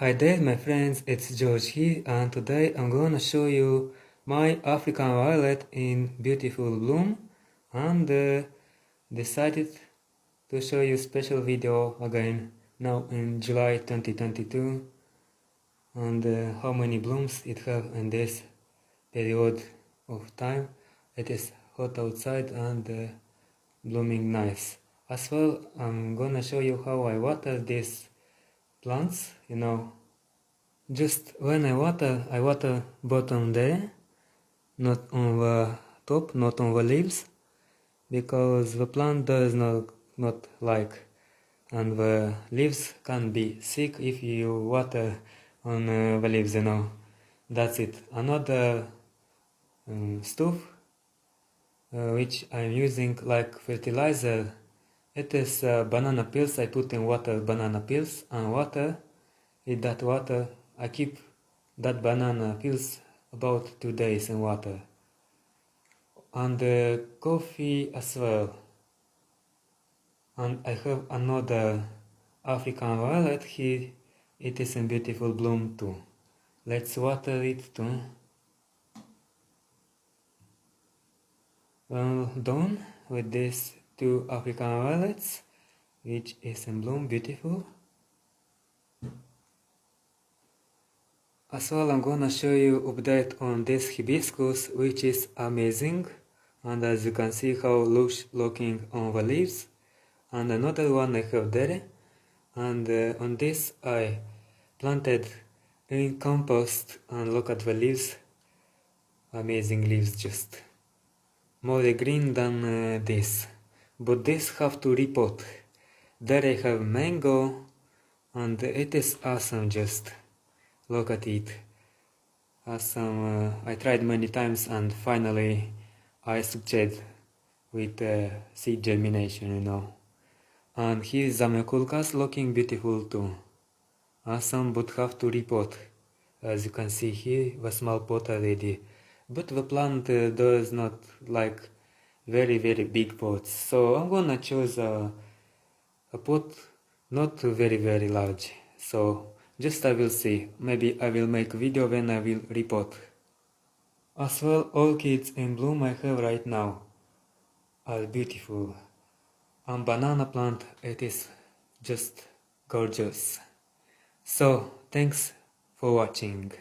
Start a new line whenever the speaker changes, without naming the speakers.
Hi there my friends, it's George here, and today I'm gonna show you my African violet in beautiful bloom, and decided to show you special video again now in July 2022, and how many blooms it have in this period of time. It is hot outside and blooming nice. As well, I'm gonna show you how I water these plants, just when I water bottom there, not on the top, not on the leaves, because the plant does not like, and the leaves can be sick if you water on the leaves, That's it. Another stuff which I'm using like fertilizer, it is banana peels. I put in water banana peels and water. In that water I keep that banana peels about 2 days in water. And coffee as well. And I have another African violet here. It is in beautiful bloom too. Let's water it too. Well done with these two African violets, which is in bloom beautiful. As well, I'm gonna show you update on this hibiscus, which is amazing, and as you can see how lush looking on the leaves. And another one I have there, and on this I planted in compost, and look at the leaves, amazing leaves, just more green than this, but this have to repot. There I have mango, and it is awesome, just look at it. Awesome. I tried many times and finally I succeeded with seed germination, And here is Zamioculcas looking beautiful too. Awesome, but have to repot. As you can see here, the small pot already. But the plant does not like very big pots. So I'm gonna choose a pot not very large. So just I will see. Maybe I will make video when I will repot. As well, orchids in bloom I have right now are beautiful. And banana plant, it is just gorgeous. So, thanks for watching.